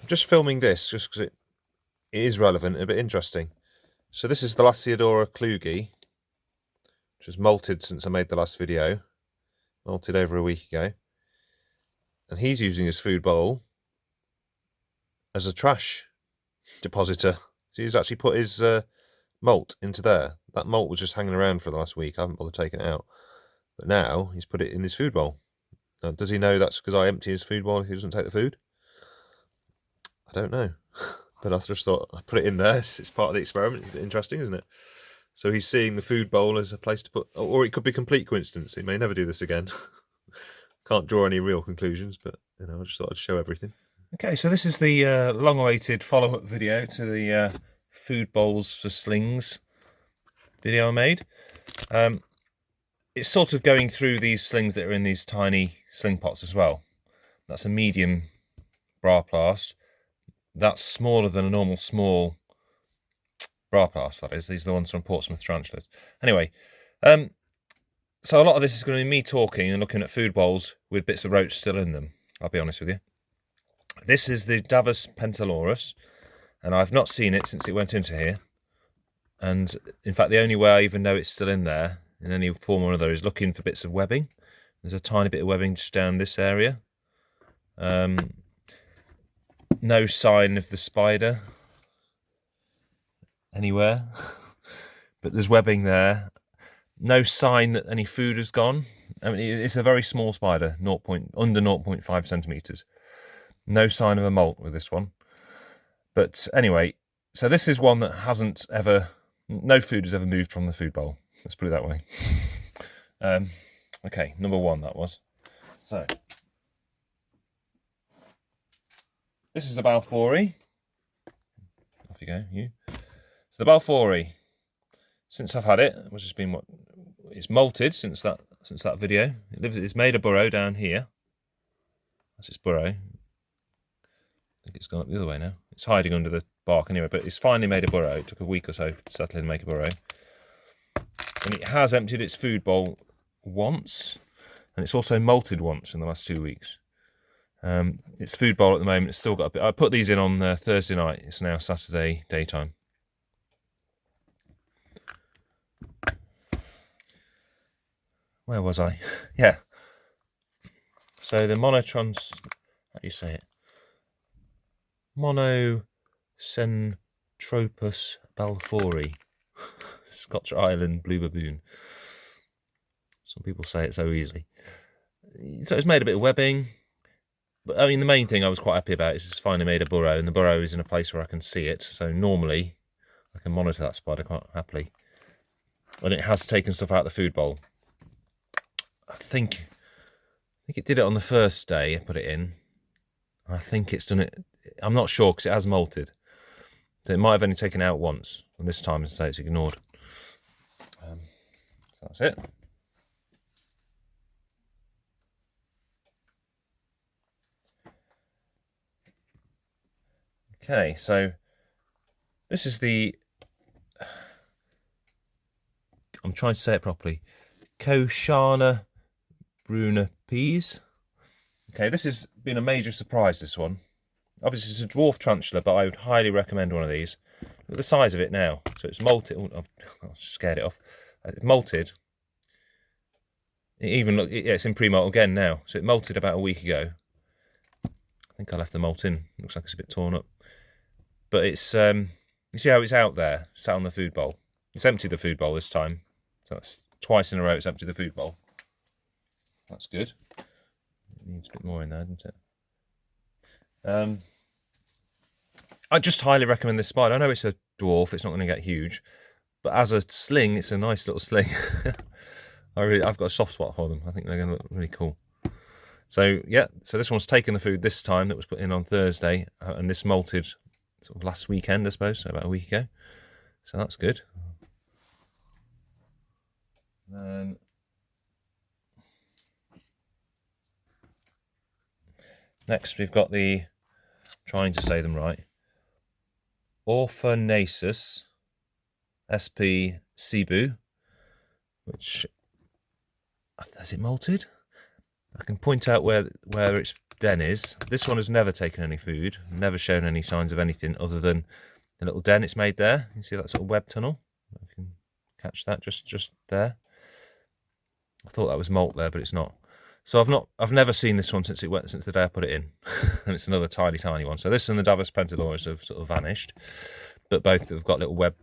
just filming this just because it is relevant and a bit interesting. So this is the Lasiodora klugi, which has molted since I made the last video. Molted over a week ago. And he's using his food bowl as a trash depositor. So he's actually put his malt into there. That malt was just hanging around for the last week. I haven't bothered taking it out. But now he's put it in his food bowl. Now, does he know that's because I empty his food bowl if he doesn't take the food? I don't know. But I just thought I'd put it in there. It's part of the experiment. It's interesting, isn't it? So he's seeing the food bowl as a place to put... Or it could be complete coincidence. He may never do this again. Can't draw any real conclusions, but you know, I just thought I'd show everything. Okay, so this is the long-awaited follow-up video to the food bowls for slings video I made. It's sort of going through these slings that are in these tiny sling pots as well. That's a medium Braaplast. That's smaller than a normal small Braaplast, that is. These are the ones from Portsmouth Tarantulas. Anyway, so a lot of this is going to be me talking and looking at food bowls with bits of roach still in them, I'll be honest with you. This is the Davus pentalorus, and I've not seen it since it went into here. And in fact, the only way I even know it's still in there, in any form or another, is looking for bits of webbing. There's a tiny bit of webbing just down this area. No sign of the spider anywhere, but there's webbing there. No sign that any food has gone. I mean, it's a very small spider, under 0.5 centimetres. No sign of a molt with this one. But anyway, so this is one that hasn't ever, no food has ever moved from the food bowl. Let's put it that way. Okay, number one that was. So, this is the balfouri. Off you go, you. So the balfouri, since I've had it, which has been it's molted since that video. It's made a burrow down here. That's its burrow. I think it's gone up the other way now. It's hiding under the bark anyway, but it's finally made a burrow. It took a week or so to settle in and make a burrow. And it has emptied its food bowl once, and it's also molted once in the last 2 weeks. Its food bowl at the moment, it's still got a bit. I put these in on Thursday night. It's now Saturday daytime. Where was I? Yeah. So the how do you say it? Monocentropus balfouri. Scotch Island blue baboon. Some people say it so easily. So it's made a bit of webbing. But I mean, the main thing I was quite happy about is it's finally made a burrow, and the burrow is in a place where I can see it. So normally I can monitor that spider quite happily. And it has taken stuff out of the food bowl. I think it did it on the first day I put it in. I think it's done it. I'm not sure because it has molted. So it might have only taken it out once, and this time it's ignored. So that's it. Okay, so this is the, I'm trying to say it properly, Koshana Bruna peas. Okay, this has been a major surprise, this one. Obviously it's a dwarf tarantula, but I would highly recommend one of these. Look at the size of it now. So it's molted. Oh, I scared it off. It's molted. It even look, yeah, it's in pre-molt again now. So it molted about a week ago. I think I left the molt in. Looks like it's a bit torn up. But it's, you see how it's out there, sat on the food bowl. It's emptied the food bowl this time. So that's twice in a row it's emptied the food bowl. That's good. It needs a bit more in there, doesn't it? I just highly recommend this spider. I know it's a dwarf, it's not going to get huge. But as a sling, it's a nice little sling. I've got a soft spot for them. I think they're going to look really cool. So, yeah, so this one's taken the food this time that was put in on Thursday. And this molted sort of last weekend, I suppose, so about a week ago. So that's good. And next we've got the, trying to say them right, Orphnaecus SP cebu, which, has it molted? I can point out where it's den is. This one has never taken any food, never shown any signs of anything other than the little den it's made there. You see that sort of web tunnel? If you can catch that just there. I thought that was molt there, but it's not. So I've never seen this one since the day I put it in, and it's another tiny one. So this and the Davus pentalorus have sort of vanished, but both have got little web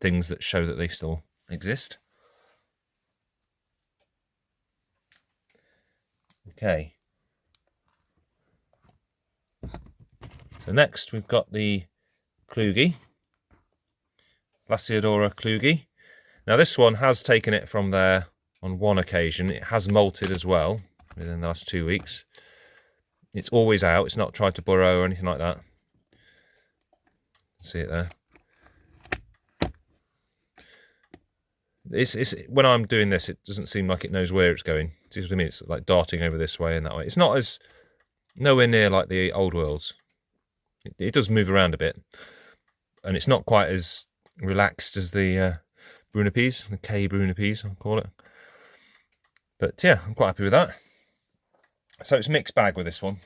things that show that they still exist. Okay. So next we've got the klugi, Lasiodora klugi. Now this one has taken it from there on one occasion. It has molted as well within the last 2 weeks. It's always out. It's not tried to burrow or anything like that. See it there. It's when I'm doing this, it doesn't seem like it knows where it's going. See what I mean? It's like darting over this way and that way. It's not as nowhere near like the old worlds. It does move around a bit, and it's not quite as relaxed as the Brunipes, the K Brunipes, I'll call it. But yeah, I'm quite happy with that. So it's a mixed bag with this one.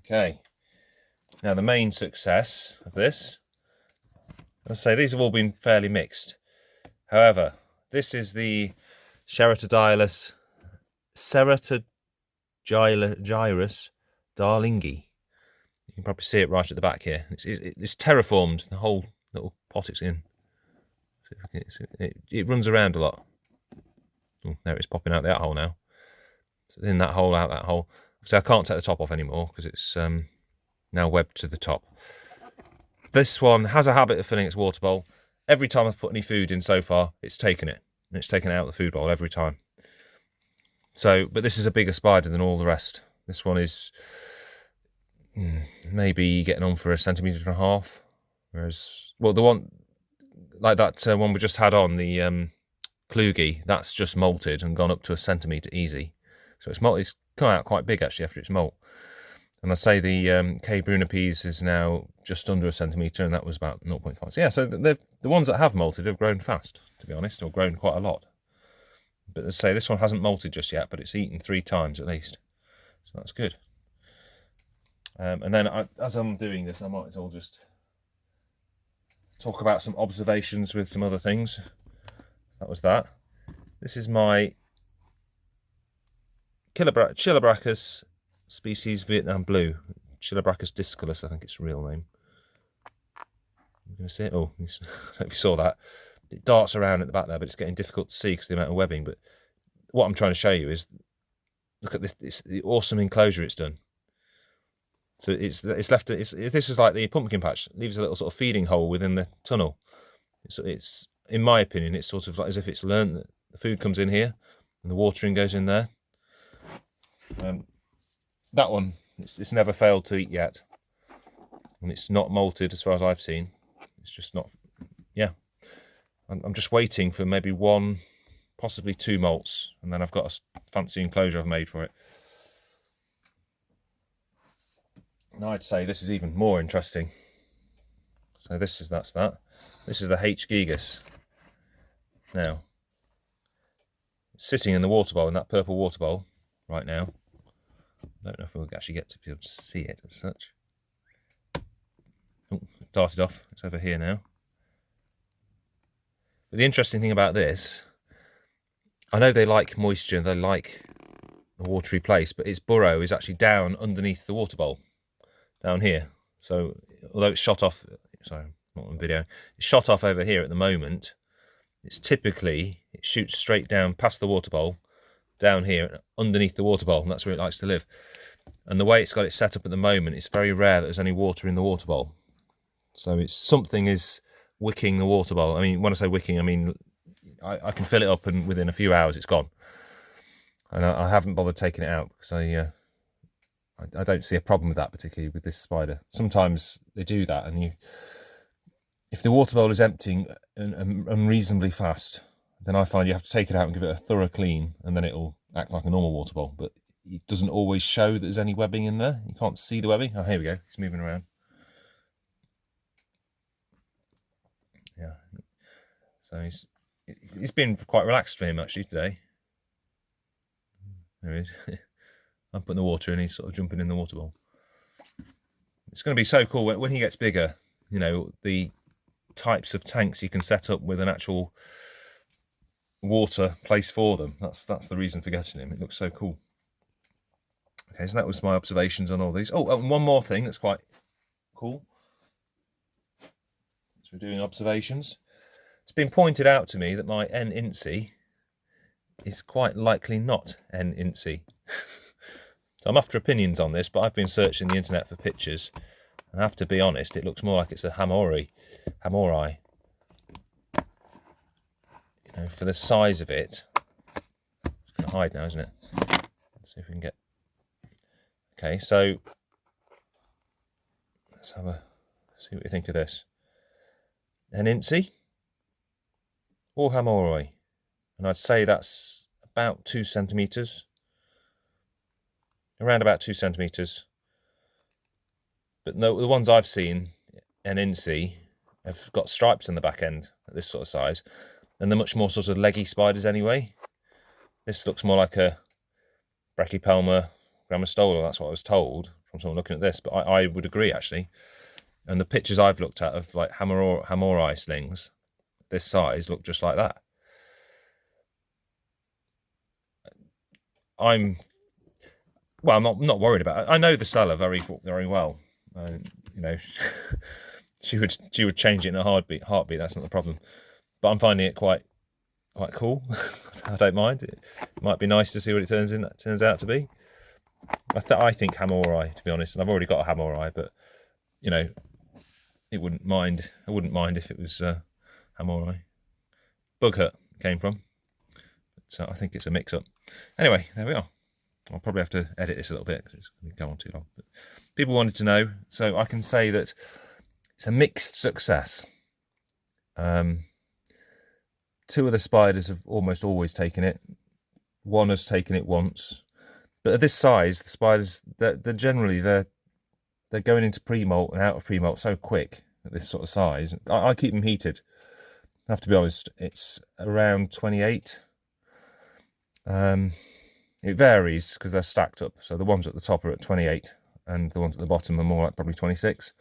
Okay. Now the main success of this, I'll say these have all been fairly mixed. However, this is the Ceratogyrus darlingi. You can probably see it right at the back here. It's terraformed, the whole little pot it's in. It runs around a lot. Oh, there it's popping out that hole now. So in that hole, out that hole. So I can't take the top off anymore because it's now webbed to the top. This one has a habit of filling its water bowl. Every time I've put any food in so far, it's taken it. And it's taken it out of the food bowl every time. So, but this is a bigger spider than all the rest. This one is maybe getting on for 1.5 centimetres. Whereas, well, the one, like that one we just had on, the klugi, that's just molted and gone up to 1 centimetre easy. So it's come out quite big actually after its molt. And I say the K Brunipes is now just under 1 centimetre, and that was about 0.5. So yeah, so the ones that have molted have grown fast, to be honest, or grown quite a lot. But as I say, this one hasn't molted just yet, but it's eaten 3 times at least. So that's good. And then as I'm doing this, I might as well just talk about some observations with some other things. That was that. This is my Chilobrachys species Vietnam blue. Chilobrachys discolus, I think its real name. You going to see it? Oh, I don't know if you saw that. It darts around at the back there, but it's getting difficult to see because of the amount of webbing. But what I'm trying to show you is, look at this, it's the awesome enclosure it's done. So it's left. This is like the pumpkin patch. It leaves a little sort of feeding hole within the tunnel. It's in my opinion, it's sort of like as if it's learned that the food comes in here and the watering goes in there. That one, it's never failed to eat yet, and it's not molted as far as I've seen. It's just not. Yeah, I'm just waiting for maybe 1, possibly 2 molts, and then I've got a fancy enclosure I've made for it. And I'd say this is even more interesting. So that's that. This is the H. gigas. Now, it's sitting in the water bowl, in that purple water bowl, right now. I don't know if we'll actually get to be able to see it as such. Oh, it darted off. It's over here now. But the interesting thing about this, I know they like moisture, they like a watery place, but its burrow is actually down underneath the water bowl, down here. So although it's shot off, sorry, not on video, it's shot off over here at the moment, it's typically, it shoots straight down past the water bowl, down here underneath the water bowl, and that's where it likes to live. And the way it's got it set up at the moment, it's very rare that there's any water in the water bowl. So it's something is wicking the water bowl. I mean, when I say wicking, I mean I can fill it up and within a few hours it's gone. And I haven't bothered taking it out because I don't see a problem with that, particularly with this spider. Sometimes they do that, and if the water bowl is emptying unreasonably fast, then I find you have to take it out and give it a thorough clean, and then it'll act like a normal water bowl. But it doesn't always show that there's any webbing in there. You can't see the webbing. Oh, here we go. It's moving around. Yeah. So he's been quite relaxed for him actually today. There he is. I'm putting the water in, he's sort of jumping in the water bowl. It's going to be so cool when he gets bigger, you know, the types of tanks you can set up with an actual water place for them. That's the reason for getting him. It looks so cool. Okay, so that was my observations on all these. Oh, and one more thing that's quite cool. So we're doing observations. It's been pointed out to me that my N inci is quite likely not N inci. So I'm after opinions on this, but I've been searching the internet for pictures, and I have to be honest, it looks more like it's a hamori. You know, for the size of it. It's going to hide now, isn't it? Let's see if we can get... Okay, so let's have a see what you think of this. An inci or hamori, and I'd say that's about 2 centimeters, around about 2 centimeters. But no, the ones I've seen, an inci, have got stripes on the back end at this sort of size, and they're much more sort of leggy spiders anyway. This looks more like a Haplopelma grammostola, that's what I was told from someone looking at this, but I would agree actually. And the pictures I've looked at of like hamori slings this size look just like that. I'm not worried about it. I know the seller very well. You know, she would change it in a heartbeat. That's not the problem. But I'm finding it quite cool. I don't mind. It might be nice to see what it turns out to be. I think hamori, to be honest, and I've already got a hamori, but you know, I wouldn't mind if it was hamori. Bughut came from, so I think it's a mix-up. Anyway, there we are. I'll probably have to edit this a little bit because it's going to go on too long. But people wanted to know, so I can say that it's a mixed success. 2 of the spiders have almost always taken it. 1 has taken it once. But at this size, the spiders, they're generally going into pre-molt and out of pre-molt so quick at this sort of size. I keep them heated. I have to be honest, it's around 28. It varies because they're stacked up. So the ones at the top are at 28 and the ones at the bottom are more like probably 26.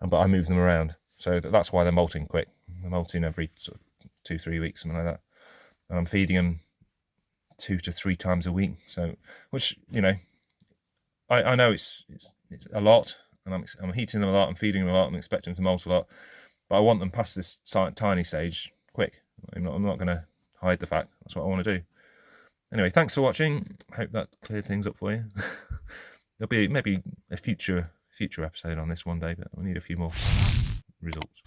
But I move them around. So that's why they're molting quick. They're molting every sort of 2-3 weeks, something like that. And I'm feeding them 2 to 3 times a week. So, which, you know, I know it's a lot, and I'm heating them a lot, I'm feeding them a lot, I'm expecting them to molt a lot, but I want them past this tiny stage quick. I'm not going to hide the fact. That's what I want to do. Anyway, thanks for watching. Hope that cleared things up for you. There'll be maybe a future episode on this one day, but we need a few more results.